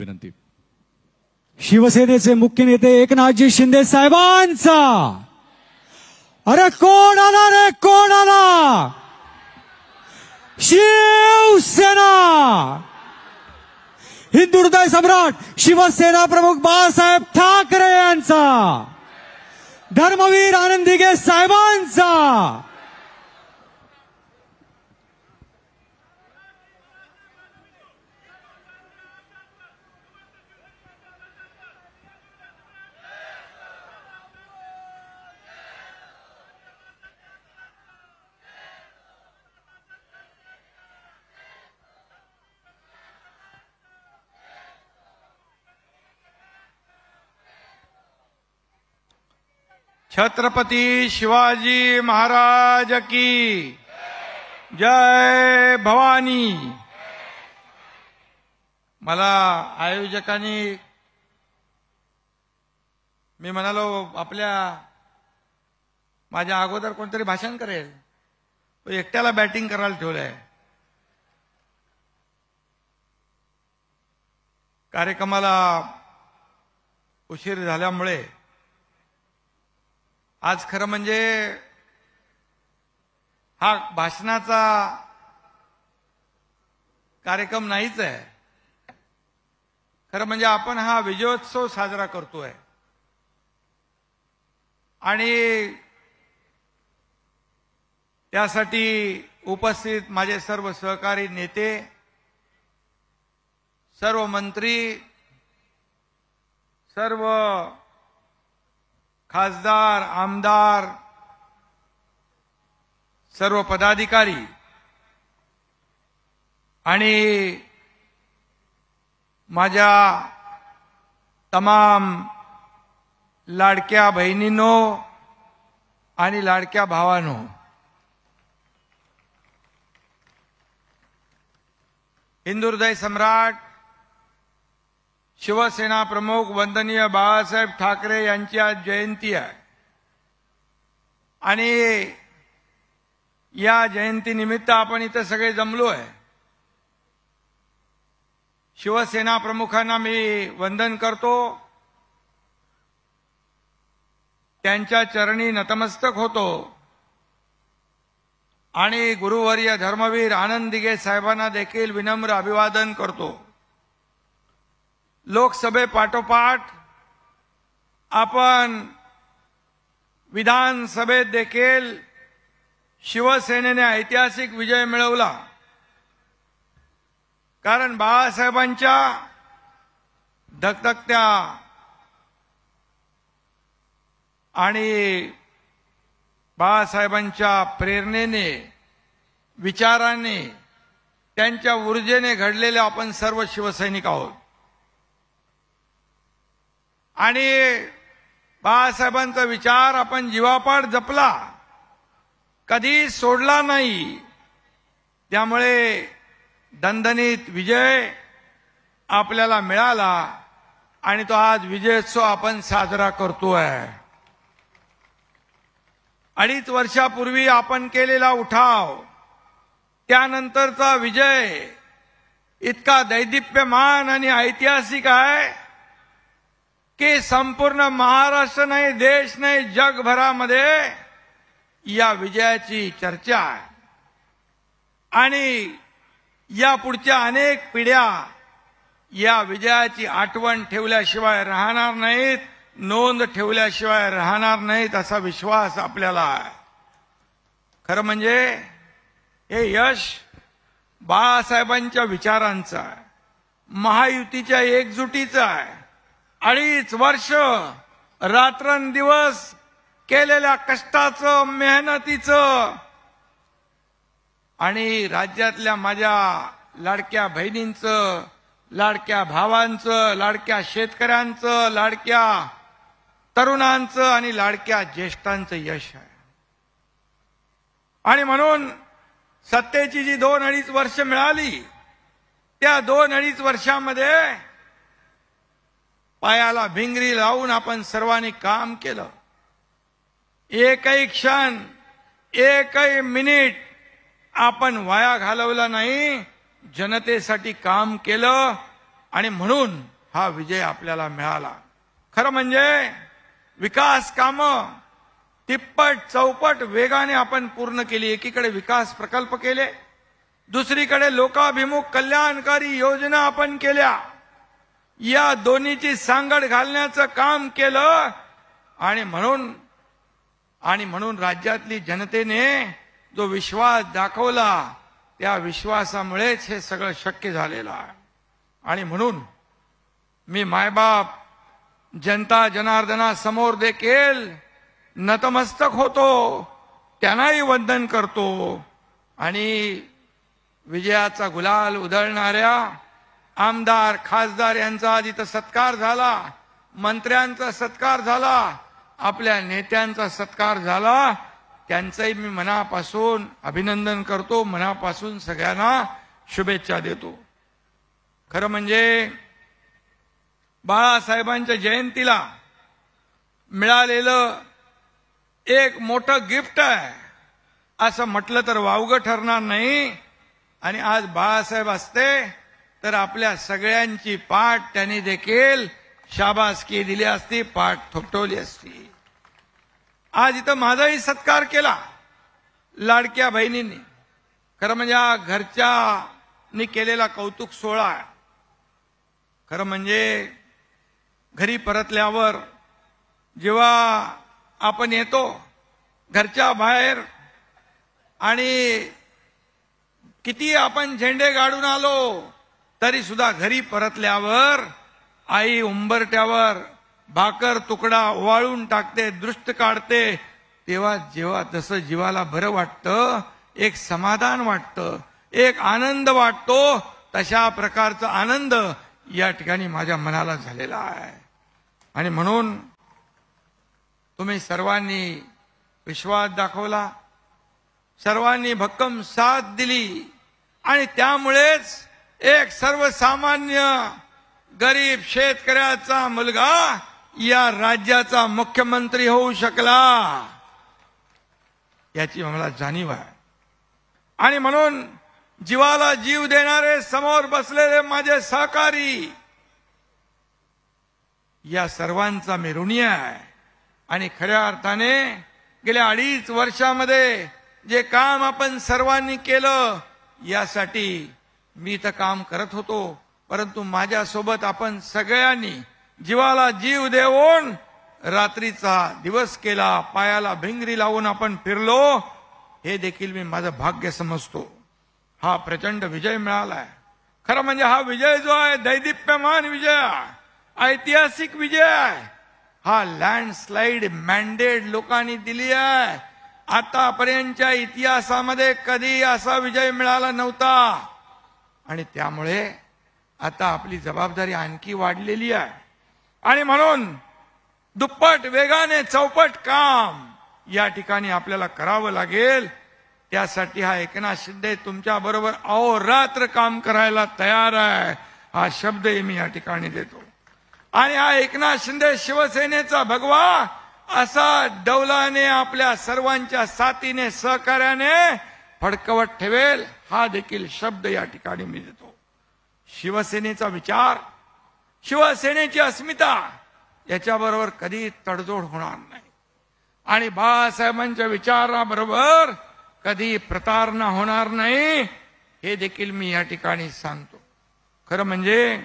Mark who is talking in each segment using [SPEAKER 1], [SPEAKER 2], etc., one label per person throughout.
[SPEAKER 1] विनंती. शिवसेनेचे मुख्य नेते एकनाथजी शिंदे साहेबांचा. अरे कोण आला रे, कोण आला? शिवसेना. हिंदू हृदय सम्राट शिवसेना प्रमुख बाळासाहेब ठाकरे यांचा. धर्मवीर आनंद दिघे साहेबांचा.
[SPEAKER 2] छत्रपती शिवाजी महाराज की जय भवानी. मला आयोजकांनी मी म्हणालो माझ्या अगोदर कोणतरी भाषण करेल, तो एकट्याला बॅटिंग करायला ठेवलंय. कार्यक्रमाला उशीर झाल्यामुळे आज खरं म्हणजे हा भाषणाचा कार्यक्रम नाहीच आहे. खरं म्हणजे आपण हा विजयोत्सव साजरा करतोय आणि त्यासाठी उपस्थित माझे सर्व सहकारी नेते, सर्व मंत्री, सर्व खासदार, आमदार, सर्व पदाधिकारी आणि माझ्या तमाम लाडक्या बहिणींनो आणि लाडक्या भावांनो, हिंदू हृदय सम्राट शिवसेना प्रमुख वंदनीय बाळासाहेब ठाकरे यांची आज जयंती आहे आणि या जयंतीनिमित्त आपण इथे सगळे जमलो आहे. शिवसेना प्रमुखांना मी वंदन करतो, त्यांच्या चरणी नतमस्तक होतो आणि गुरुवर्य धर्मवीर आनंद दिघे साहेबांना देखील विनम्र अभिवादन करतो. लोकसभेपाठोपाठ आपण विधानसभेत देखील शिवसेनेने ऐतिहासिक विजय मिळवला. कारण बाळासाहेबांच्या धगधगत्या आणि बाळासाहेबांच्या प्रेरणेने, विचाराने, त्यांच्या ऊर्जेने घडलेले आपण सर्व शिवसैनिक आहोत आणि बाळासाहेबांचा विचार आपण जीवापाड जपला, कधी सोडला नाही. त्यामुळे दणदणीत विजय आपल्याला मिळाला आणि तो आज विजयोत्सव आपण साजरा करतोय. 2.5 वर्षापूर्वी आपण केलेला उठाव, त्यानंतरचा विजय इतका दैदिप्यमान आणि ऐतिहासिक आहे की संपूर्ण महाराष्ट्र नाही, देश नाही, जगभरामध्ये या विजयाची चर्चा आहे आणि या पुढच्या अनेक पिढ्या या विजयाची आठवण ठेवल्याशिवाय राहणार नाहीत, नोंद ठेवल्याशिवाय राहणार नाहीत असा विश्वास आपल्याला आहे. खरं म्हणजे हे यश बाळासाहेबांच्या विचारांचं आहे, महायुतीच्या एकजुटीचं आहे. 2.5 वर्ष रात्रंदिवस केलेल्या कष्टाचं, मेहनतीचं आणि राज्यातल्या माझ्या लाडक्या बहिणींचं, लाडक्या भावांचं, लाडक्या शेतकऱ्यांचं, लाडक्या तरुणांचं आणि लाडक्या ज्येष्ठांचं यश आहे. आणि म्हणून सत्तेची जी 2-2.5 वर्ष मिळाली, त्या 2-2.5 वर्षामध्ये पायाला भिंगरी लावून आपण सर्वांनी काम केलं. एकही क्षण, एकही मिनिट आपण वाया घालवला नाही, जनतेसाठी काम केलं आणि म्हणून हा विजय आपल्याला मिळाला. खरं म्हणजे विकास कामं तिप्पट चौपट वेगाने आपण पूर्ण केली. एकीकडे विकास प्रकल्प केले, दुसरीकडे लोकाभिमुख कल्याणकारी योजना आपण केल्या. या दोन्हीची सांगड घालण्याचं काम केलं आणि म्हणून राज्यातली जनतेने जो विश्वास दाखवला त्या विश्वासामुळेच हे सगळं शक्य झालेलं आहे. आणि म्हणून मी मायबाप जनता जनार्दनासमोर देखील नतमस्तक होतो, त्यांनाही वंदन करतो आणि विजयाचा गुलाल उधळणाऱ्या आमदार खासदार यांचा आज इथं सत्कार झाला, मंत्र्यांचा सत्कार झाला, आपल्या नेत्यांचा सत्कार झाला. त्यांचंही मी मनापासून अभिनंदन करतो, मनापासून सगळ्यांना शुभेच्छा देतो. खरं म्हणजे बाळासाहेबांच्या जयंतीला मिळालेलं एक मोठं गिफ्ट आहे असं म्हटलं तर वावगं ठरणार नाही. आणि आज बाळासाहेब असते तर आपल्या सगळ्यांची पाठ त्यांनी देखील शाबासकी दिली असती, पाठ थोपटवली असती. आज इथं माझाही सत्कार केला लाडक्या बहिणींनी. खरं म्हणजे हा घरच्यानी केलेला कौतुक सोहळा आहे. खरं म्हणजे घरी परतल्यावर जेव्हा आपण येतो घरच्या बाहेर आणि किती आपण झेंडे गाडून आलो तरी सुद्धा घरी परतल्यावर आई उंबरट्यावर भाकर तुकडा ओवाळून टाकते, दृष्ट काढते. तेव्हा जेव्हा जसं जीवाला बरं वाटतं, एक समाधान वाटतं, एक आनंद वाटतो, तशा प्रकारचा आनंद या ठिकाणी माझ्या मनाला झालेला आहे. आणि म्हणून तुम्ही सर्वांनी विश्वास दाखवला, सर्वांनी भक्कम साथ दिली आणि त्यामुळेच एक सर्वसामान्य गरीब शेतकऱ्याचा मुलगा या राज्याचा मुख्यमंत्री होऊ शकला, याची मला जाणीव आहे. आणि म्हणून जीवाला जीव देणारे समोर बसलेले माझे सहकारी, या सर्वांचा मी ऋणी आहे. आणि खऱ्या अर्थाने गेल्या 2.5 वर्षामध्ये जे काम आपण सर्वांनी केलं यासाठी मी तर काम करत होतो, परंतु माझ्यासोबत आपण सगळ्यांनी जीवाला जीव देऊन रात्रीचा दिवस केला, पायाला भिंगरी लावून आपण फिरलो, हे देखील मी माझं भाग्य समजतो. हा प्रचंड विजय मिळालाय. खरं म्हणजे हा विजय जो आहे दैदिप्यमान विजय आहे, ऐतिहासिक विजय आहे. हा लँडस्लाइड मॅन्डेट लोकांनी दिली आहे. आतापर्यंतच्या इतिहासामध्ये कधी असा विजय मिळाला नव्हता. आणि त्यामुळे आता आपली जबाबदारी आणखी वाढलेली आहे. आणि म्हणून दुप्पट वेगाने चौपट काम या ठिकाणी आपल्याला करावं लागेल. त्यासाठी हा एकनाथ शिंदे तुमच्या बरोबर अहोरात्र काम करायला तयार आहे, हा शब्द मी या ठिकाणी देतो. आणि हा एकनाथ शिंदे शिवसेनेचा भगवा असा डौलाने आपल्या सर्वांच्या साथीने सहकार्याने फडकवत ठेवेल, हा देखील शब्द या ठिकाणी मी देतो. शिवसेनेचा विचार, शिवसेनेची अस्मिता याच्याबरोबर कधी तडजोड होणार नाही. आणि बाळासाहेबांच्या विचाराबरोबर कधी प्रतारणा होणार नाही, हे देखील मी या ठिकाणी सांगतो. खरं म्हणजे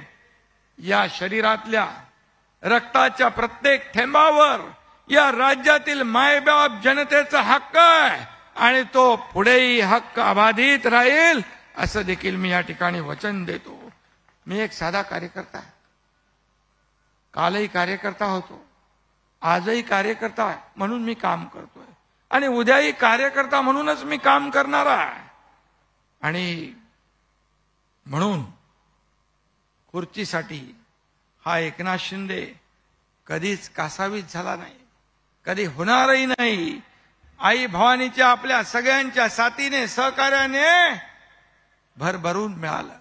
[SPEAKER 2] या शरीरातल्या रक्ताच्या प्रत्येक थेंबावर या राज्यातील मायबाप जनतेचा हक्क आहे आणि तो पुढेही हक्क अबाधित राहील, असं देखील मी या ठिकाणी वचन देतो. मी एक साधा कार्यकर्ता आहे. कालही कार्यकर्ता होतो, आजही कार्यकर्ता आहे म्हणून मी काम करतोय आणि उद्याही कार्यकर्ता म्हणूनच मी काम करणार आहे. आणि म्हणून खुर्चीसाठी हा एकनाथ शिंदे कधीच कासावीस झाला नाही, कधी होणारही नाही. आई भवानीच्या आपल्या सगळ्यांच्या साथीने सहकार्याने भरभरून मिळालं.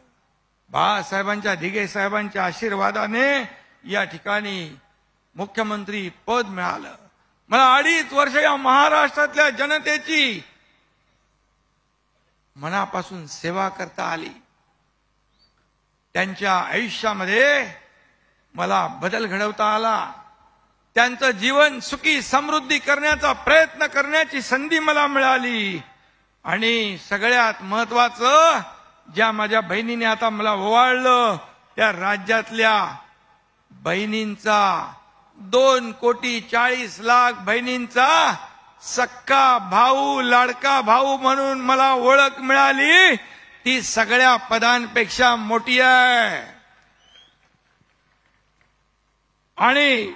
[SPEAKER 2] बाळासाहेबांच्या दिघे साहेबांच्या आशीर्वादाने या ठिकाणी मुख्यमंत्री पद मिळालं. मला 2.5 वर्ष या महाराष्ट्रातल्या जनतेची मनापासून सेवा करता आली. त्यांच्या आयुष्यामध्ये मला बदल घडवता आला, त्यांचं जीवन सुखी समृद्धी करण्याचा प्रयत्न करण्याची संधी मला मिळाली. आणि सगळ्यात महत्वाचं, ज्या माझ्या बहिणीने आता मला ओवाळलं, त्या राज्यातल्या बहिणींचा 2,40,00,000 बहिणींचा सक्का भाऊ, लाडका भाऊ म्हणून मला ओळख मिळाली. ती सगळ्या पदांपेक्षा मोठी आहे. आणि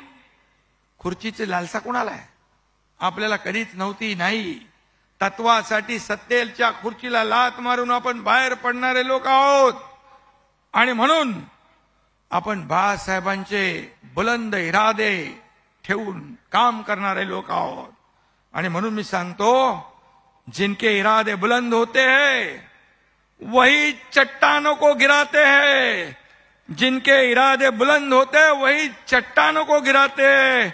[SPEAKER 2] खुर्चीची लालसा कोणाला आहे? आपल्याला कधीच नव्हती. नाही, तत्वासाठी सत्तेच्या खुर्चीला लात मारून आपण बाहेर पडणारे लोक आहोत. आणि म्हणून आपण बाळासाहेबांचे बुलंद इरादे ठेवून काम करणारे लोक आहोत. आणि म्हणून मी सांगतो, जिनके इरादे बुलंद होते हैं वही चट्टानों को गिराते हैं, जिनके इरादे बुलंद होते हैं वही चट्टानों को गिराते हैं,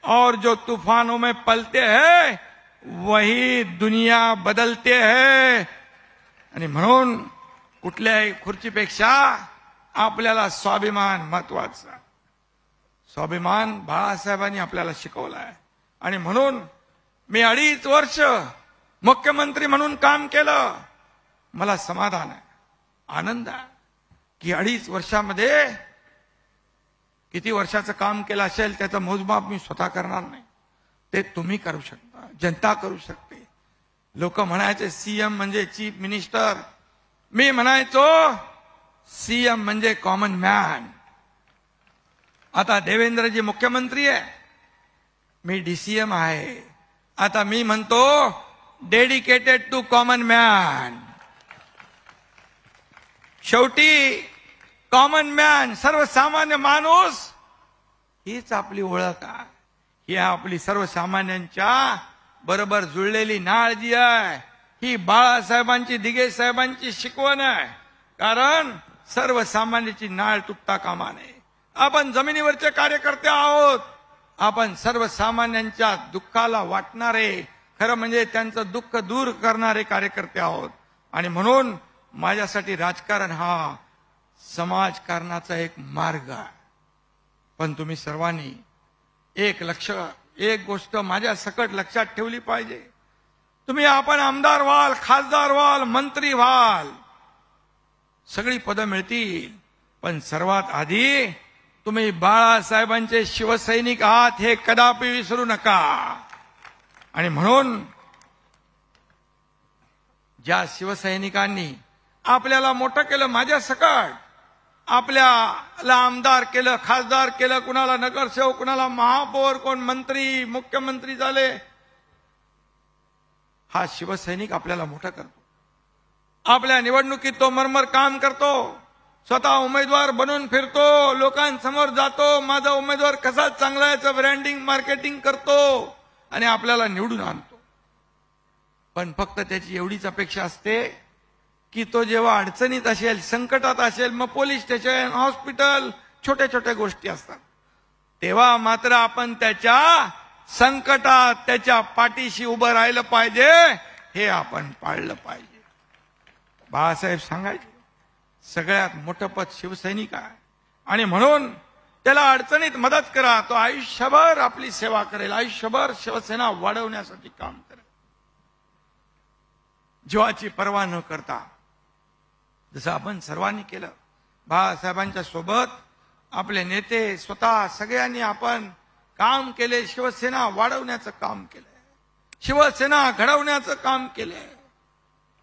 [SPEAKER 2] और जो तूफानों में पलते हैं वही दुनिया बदलते हैं. आणि म्हणून कुठल्याही खुर्चीपेक्षा आपल्याला स्वाभिमान महत्वाचा. स्वाभिमान बाळासाहेबांनी आपल्याला शिकवला आहे. आणि म्हणून मी 2.5 वर्ष मुख्यमंत्री म्हणून काम केलं. मला समाधान आहे, आनंद आहे की 2.5 वर्षामध्ये किती वर्षाचं काम केलं असेल त्याचं मोजमाप मी स्वतः करणार नाही. ते तुम्ही करू शकता, जनता करू शकते. लोक म्हणायचे सीएम म्हणजे चीफ मिनिस्टर, मी म्हणायचो सीएम म्हणजे कॉमन मॅन. आता देवेंद्रजी मुख्यमंत्री आहे, मी डीसीएम आहे. आता मी म्हणतो डेडिकेटेड टू कॉमन मॅन. शेवटी कॉमन मॅन, सर्वसामान्य माणूस, हीच आपली ओळख आहे. ही आपली सर्वसामान्यांच्या बरोबर जुळलेली नाळ जी आहे, ही बाळासाहेबांची, दिघे साहेबांची शिकवण आहे. कारण सर्वसामान्याची नाळ तुटता कामा नये. आपण जमिनीवरचे कार्यकर्ते आहोत. आपण सर्वसामान्यांच्या दुःखाला वाटणारे, खरं म्हणजे त्यांचं दुःख दूर करणारे कार्यकर्ते आहोत. आणि म्हणून माझ्यासाठी राजकारण हा समाजकारणाचा एक मार्ग आहे. पण तुम्ही सर्वांनी एक गोष्ट माझ्या सकट लक्षात ठेवली पाहिजे. तुम्ही आपण आमदार व्हाल, खासदार व्हाल, मंत्री व्हाल, सगळी पदं मिळतील, पण सर्वात आधी तुम्ही बाळासाहेबांचे शिवसैनिक आहात हे कदापि विसरू नका. आणि म्हणून ज्या शिवसैनिकांनी आपल्याला मोठं केलं, माझ्या सकट आपल्याला आमदार केलं, खासदार केलं, कुणाला नगरसेवक, कुणाला महापौर, कोण मंत्री, मुख्यमंत्री झाले, हा शिवसैनिक आपल्याला मोठं करतो. आपल्या निवडणुकीत तो मरमर काम करतो, स्वतः उमेदवार बनून फिरतो, लोकांसमोर जातो, माझा उमेदवार कसा चांगला आहे याचं ब्रँडिंग, मार्केटिंग करतो आणि आपल्याला निवडून आणतो. पण फक्त त्याची एवढीच अपेक्षा असते की तो जेव्हा अडचणीत असेल, संकटात असेल, मग पोलीस स्टेशन, हॉस्पिटल, छोट्या छोट्या गोष्टी असतात, तेव्हा मात्र आपण त्याच्या संकटात त्याच्या पाठीशी उभं राहिलं पाहिजे, हे आपण पाळलं पाहिजे. बाळासाहेब सांगायचे सगळ्यात मोठं पद शिवसैनिक आहे. आणि म्हणून त्याला अडचणीत मदत करा, तो आयुष्यभर आपली सेवा करेल, आयुष्यभर शिवसेना वाढवण्यासाठी काम करेल, जीवाची पर्वा न करता. जसं आपण सर्वांनी केलं, बाळासाहेबांच्या सोबत आपले नेते, स्वतः सगळ्यांनी आपण काम केले, शिवसेना वाढवण्याचं काम केलंय, शिवसेना घडवण्याचं काम केलंय.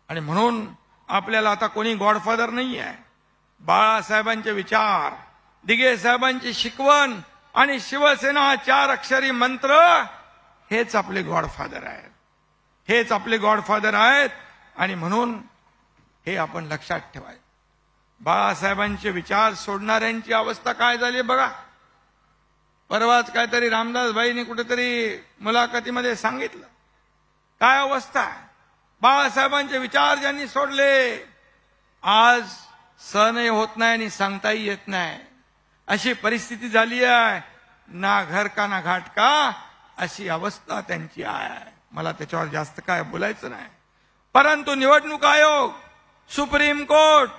[SPEAKER 2] आणि म्हणून आपल्याला आता कोणी गॉडफादर नाही आहे. बाळासाहेबांचे विचार, दिघे साहेबांची शिकवण आणि शिवसेना 4 अक्षरी मंत्र हेच आपले गॉडफादर आहेत, हेच आपले गॉडफादर आहेत. आणि म्हणून हे आपण लक्षात ठेवायचं. बाळासाहेबांचे विचार सोडणाऱ्यांची अवस्था काय झाली बघा. परवाच काहीतरी रामदासभाईंनी कुठेतरी मुलाखतीमध्ये सांगितलं, काय अवस्था आहे. बाळासाहेबांचे विचार ज्यांनी सोडले, आज सहनही होत नाही आणि सांगताही येत नाही, अशी परिस्थिती झाली आहे. ना घर का ना घाट का, अशी अवस्था त्यांची आहे. मला त्याच्यावर जास्त काय बोलायचं नाही. परंतु निवडणूक आयोग, सुप्रीम कोर्ट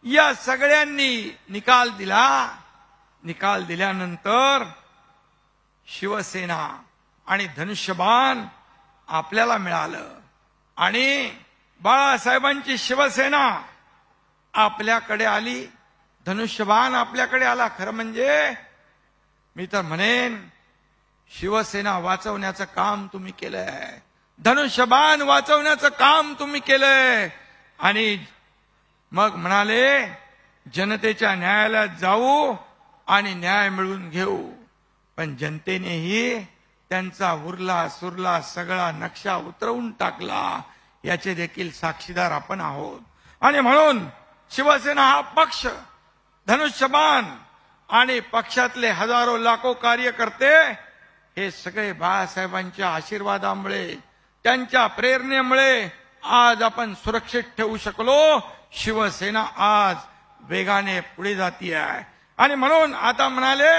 [SPEAKER 2] या सगळ्यांनी निकाल दिला. निकाल दिल्यानंतर शिवसेना आणि धनुष्यबाण आपल्याला मिळालं आणि बाळासाहेबांची शिवसेना आपल्याकडे आली, धनुष्यबाण आपल्याकडे आला. खरं म्हणजे मी तर म्हणेन शिवसेना वाचवण्याचं काम तुम्ही केलंय, धनुष्यबाण वाचवण्याचं काम तुम्ही केलंय. आणि मग म्हणाले जनतेच्या न्यायालयात जाऊ आणि न्याय मिळवून घेऊ. पण जनतेनेही त्यांचा उरला सुरला सगळा नक्षा उतरवून टाकला. याचे देखील साक्षीदार आपण आहोत. आणि म्हणून शिवसेना हा पक्ष, धनुष्यबाण आणि पक्षातले हजारो लाखो कार्यकर्ते हे सगळे बाळासाहेबांच्या आशीर्वादामुळे, त्यांच्या प्रेरणेमुळे आज आपण सुरक्षित ठेवू शकलो. शिवसेना आज वेगाने पुढे जाती आहे. आणि म्हणून आता म्हणाले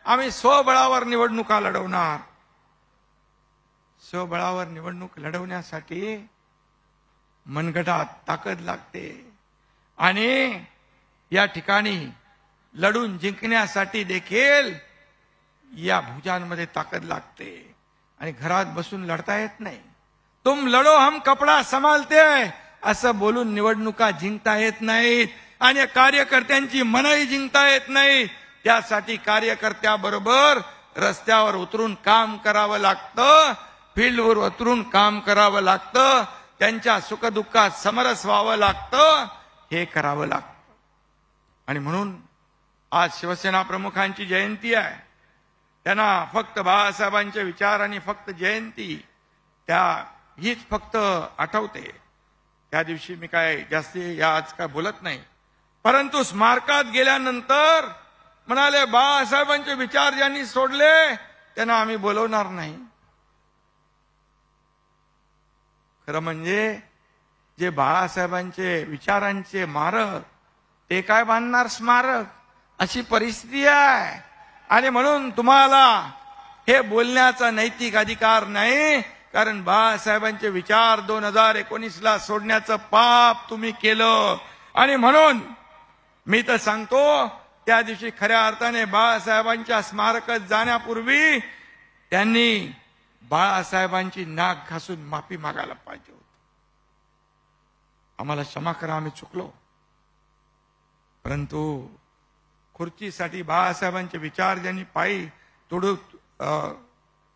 [SPEAKER 2] आम्ही स्वबळावर निवडणुका लढवणार. स्वबळावर निवडणूक लढवण्यासाठी मनगटात ताकद लागते आणि या ठिकाणी लढून जिंकण्यासाठी देखील या भुजांमध्ये ताकद लागते. आणि घरात बसून लढता येत नाही. तुम लढो हम कपडा संभालते असं बोलून निवडणुका जिंकता येत नाहीत आणि कार्यकर्त्यांची मनही जिंकता येत नाही. त्यासाठी कार्यकर्त्याबरोबर रस्त्यावर उतरून काम करावं लागतं, फील्डवर उतरून काम करावं लागतं, त्यांच्या सुखदुःखात समरस व्हावं लागतं, हे करावं लागतं. आणि म्हणून आज शिवसेना प्रमुखांची जयंती आहे. त्यांना फक्त बाळासाहेबांचे विचार आणि फक्त जयंती हीच फक्त आठवते. त्या दिवशी मी काय जास्ती आज काय बोलत नाही. परंतु स्मारकात गेल्यानंतर म्हणाले बाळासाहेबांचे विचार ज्यांनी सोडले त्यांना आम्ही बोलवणार नाही. खरं म्हणजे जे बाळासाहेबांचे विचारांचे मारक ते काय बांधणार स्मारक, अशी परिस्थिती आहे. आणि म्हणून तुम्हाला हे बोलण्याचा नैतिक अधिकार नाही, कारण बाळासाहेबांचे विचार 2019ला सोडण्याचं पाप तुम्ही केलं. आणि म्हणून मी तर सांगतो त्या दिवशी खऱ्या अर्थाने बाळासाहेबांच्या स्मारकात जाण्यापूर्वी त्यांनी बाळासाहेबांची नाक घासून माफी मागायला पाहिजे होती. आम्हाला क्षमा करा, आम्ही चुकलो. परंतु खुर्चीसाठी बाळासाहेबांचे विचार ज्यांनी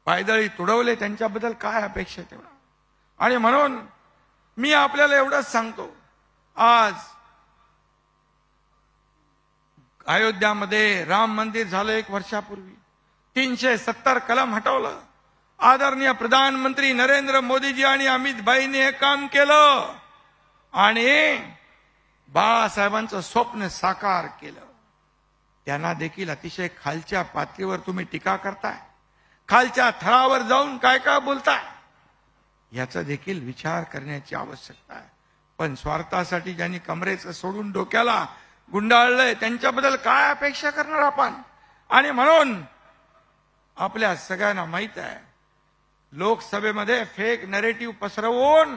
[SPEAKER 2] पायदळी तुडवले त्यांच्याबद्दल काय अपेक्षा तेवढा. आणि म्हणून मी आपल्याला एवढंच सांगतो, आज अयोध्यामध्ये राम मंदिर झालं 1 वर्षापूर्वी, 370 कलम हटवलं. आदरणीय प्रधानमंत्री नरेंद्र मोदीजी आणि अमित भाईंनी हे काम केलं आणि बाळासाहेबांचं स्वप्न साकार केलं. त्यांना देखील अतिशय खालच्या पातळीवर तुम्ही टीका करताय, खालच्या थरावर जाऊन काय काय बोलताय, याचा देखील विचार करण्याची आवश्यकता आहे. पण स्वार्थासाठी ज्यांनी कमरेचं सोडून डोक्याला गुंडाळलंय त्यांच्याबद्दल काय अपेक्षा करणार आपण. आणि म्हणून आपल्या सगळ्यांना माहित आहे लोकसभेमध्ये फेक नरेटिव्ह पसरवून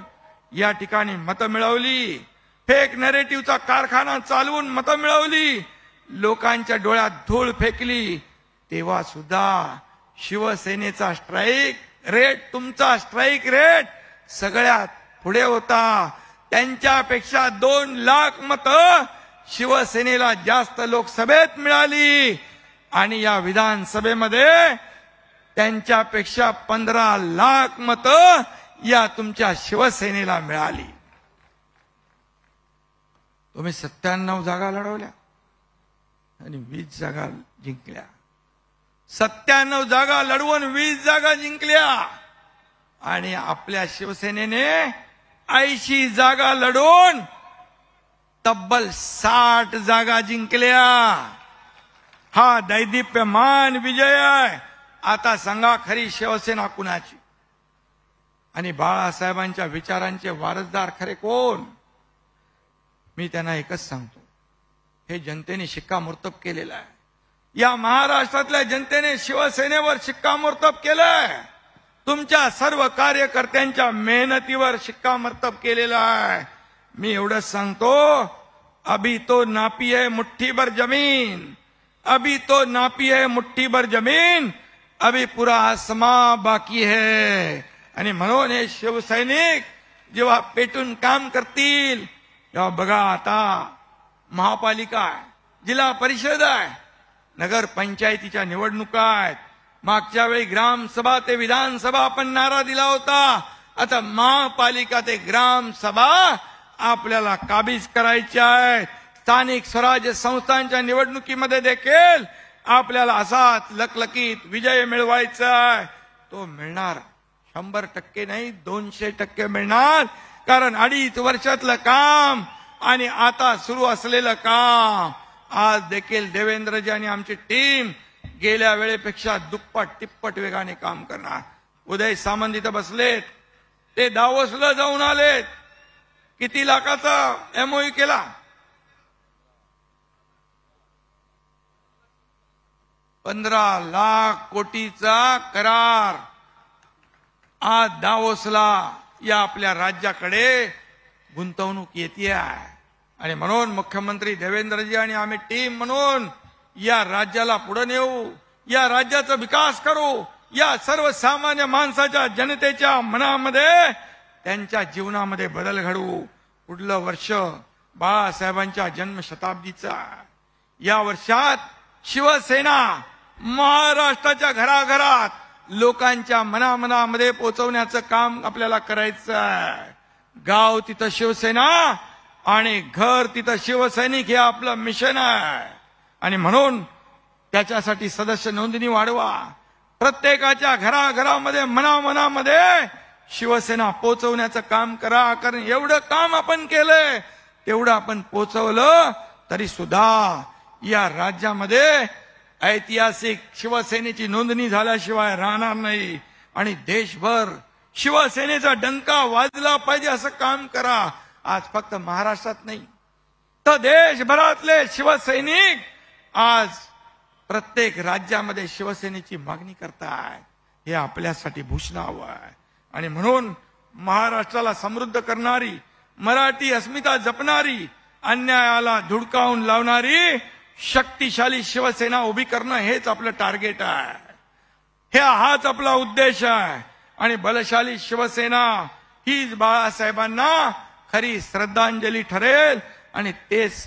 [SPEAKER 2] या ठिकाणी मतं मिळवली, फेक नरेटिव्हचा कारखाना चालवून मतं मिळवली, लोकांच्या डोळ्यात धूळ फेकली. तेव्हा सुद्धा शिवसेनेचा स्ट्राईक रेट, तुमचा स्ट्राईक रेट सगळ्यात पुढे होता. त्यांच्यापेक्षा 2 लाख मतं शिवसेनेला जास्त लोकसभेत मिळाली आणि या विधानसभेमध्ये त्यांच्यापेक्षा 15 लाख मतं या तुमच्या शिवसेनेला मिळाली. तुम्ही 97 जागा लढवल्या आणि 20 जागा जिंकल्या. 97 जागा लढवून 20 जागा जिंकल्या आणि आपल्या शिवसेनेने 80 जागा लढवून तब्बल 60 जागा जिंकल्या. हा दैदिप्यमान विजय आहे. आता सांगा खरी शिवसेना कुणाची आणि बाळासाहेबांच्या विचारांचे वारसदार खरे कोण. मी त्यांना एकच सांगतो, हे जनतेने शिक्कामोर्तब केलेलं आहे. या महाराष्ट्रातल्या जनतेने शिवसेनेवर शिक्कामोर्तब केलंय. तुमच्या सर्व कार्यकर्त्यांच्या मेहनतीवर शिक्कामोर्तब केलेलं आहे. मी एवढंच सांगतो, अभी तो नापी है मुट्ठी भर जमीन, अभी तो नापी है मुट्ठी भर जमीन, अभी पुरा आसमां बाकी है. आणि म्हणून हे शिवसैनिक जेव्हा पेटून काम करतील तेव्हा बघा, आता महापालिका आहे, जिल्हा परिषद आहे, नगर पंचायतीच्या निवडणुका आहेत. मागच्या वेळी ग्रामसभा ते विधानसभा आपण नारा दिला होता. आता महापालिका ते ग्रामसभा आपल्याला काबीज करायच्या आहेत. स्थानिक स्वराज्य संस्थांच्या निवडणुकीमध्ये देखील आपल्याला असाच लखलखीत विजय मिळवायचा आहे. तो मिळणार 100% नाही, 200% मिळणार. कारण 2.5 वर्षातलं काम आणि आता सुरू असलेलं काम, आज देखील देवेंद्रजी आणि आमची टीम गेल्या वेळेपेक्षा दुप्पट तिप्पट वेगाने काम करणार. उदय सामंत इथं बसलेत, ते दावोसला जाऊन आलेत. किती लाखाचा MOU केला? 15 लाख कोटीचा करार. आज दावोसला या आपल्या राज्याकडे गुंतवणूक येते आहे. आणि म्हणून मुख्यमंत्री देवेंद्रजी आणि आम्ही टीम म्हणून या राज्याला पुढे नेऊ, या राज्याचा विकास करू, या सर्वसामान्य माणसाच्या जनतेच्या मनामध्ये त्यांच्या जीवनामध्ये बदल घडवू. पुढलं वर्ष बाळासाहेबांच्या जन्मशताब्दीचा. या वर्षात शिवसेना महाराष्ट्राच्या घराघरात लोकांच्या मनामनामध्ये पोहोचवण्याचं काम आपल्याला करायचं आहे. गाव तिथं शिवसेना आणि घर तिथं शिवसैनिक हे आपलं मिशन आहे. आणि म्हणून त्याच्यासाठी सदस्य नोंदणी वाढवा. प्रत्येकाच्या घराघरामध्ये मनामनामध्ये शिवसेना पोहोचवण्याचं काम करा. कारण एवढं काम आपण केलंय, तेवढं आपण पोहोचवलं तरी सुद्धा या राज्यामध्ये ऐतिहासिक शिवसेनेची नोंदणी झाल्याशिवाय राहणार नाही. आणि देशभर शिवसेनेचा डंका वाजला पाहिजे असं काम करा. आज फक्त महाराष्ट्रात नाही तर देशभरातले शिवसैनिक आज प्रत्येक राज्यामध्ये शिवसेनेची मागणी करतायत. हे आपल्यासाठी भूषणावं आहे. आणि म्हणून महाराष्ट्राला समृद्ध करणारी, मराठी अस्मिता जपणारी, अन्यायाला धुडकावून लावणारी शक्तिशाली शिवसेना उभी करणं हेच आपलं टार्गेट आहे. हाच आपला उद्देश आहे. आणि बलशाली शिवसेना हीच बाळासाहेबांना खरी श्रद्धांजली ठरेल आणि तेच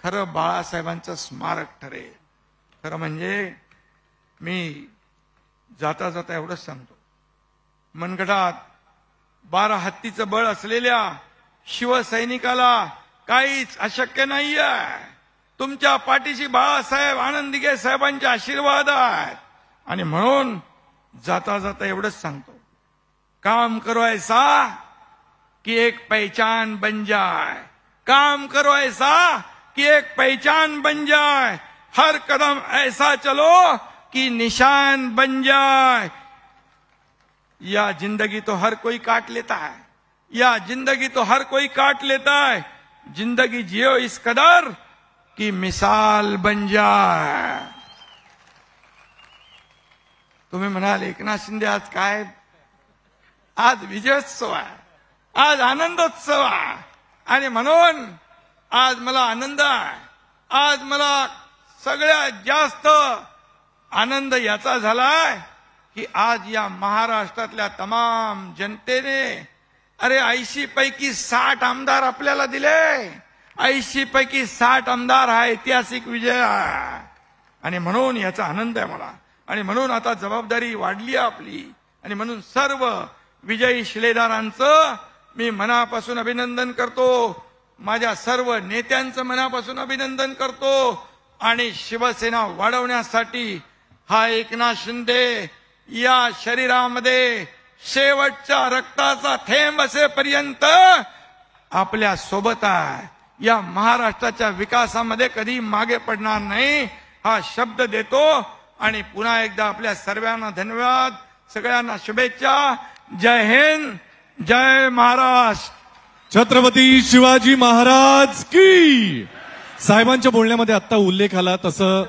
[SPEAKER 2] खरं बाळासाहेबांचं स्मारक ठरेल. खरं म्हणजे मी जाता जाता एवढंच सांगतो, मनगटात 12 हत्तीचं बळ असलेल्या शिवसैनिकाला काहीच अशक्य नाहीये. तुमच्या पाठीशी बाळासाहेब आनंद दिघे साहेबांचे आशीर्वाद आहेत. आणि म्हणून जाता जाता एवढंच सांगतो, काम करो ऐसा कि एक पहचान बन जाए, काम करो ऐसा कि एक पहचान बन जाए, हर कदम ऐसा चलो कि निशान बन जाए. या जिंदगी तो हर कोई काट लेता है, या जिंदगी तो हर कोई काट लेता है. जिंदगी जियो इस कदर की मिसाल बन जाए. तुम्ही म्हणाल एकनाथ शिंदे आज काय, आज विजयोत्सव आहे, आज आनंदोत्सव आहे. आणि म्हणून आज मला आनंद आहे. आज मला सगळ्यात जास्त आनंद याचा झालाय की आज या महाराष्ट्रातल्या तमाम जनतेने 80 पैकी 60 आमदार आपल्याला दिले. 80 पैकी 60 आमदार हा ऐतिहासिक विजय आहे. आणि म्हणून याचा आनंद आहे मला. आणि म्हणून आता जबाबदारी वाढली आहे आपली. आणि म्हणून सर्व विजयी शिलेदारांचं मी मनापासून अभिनंदन करतो. माझ्या सर्व नेत्यांचं मनापासून अभिनंदन करतो. आणि शिवसेना वाढवण्यासाठी हा एकनाथ शिंदे या शरीरामध्ये शेवटच्या रक्ताचा थेंब असेपर्यंत आपल्या सोबत आहे. या महाराष्ट्राच्या विकासामध्ये कधी मागे पडणार नाही हा शब्द देतो. आणि पुन्हा एकदा आपल्या सर्वांना धन्यवाद, सगळ्यांना शुभेच्छा. जय हिंद, जय महाराष्ट्र.
[SPEAKER 3] छत्रपती शिवाजी महाराज की. साहेबांच्या बोलण्यामध्ये आता उल्लेख आला तसं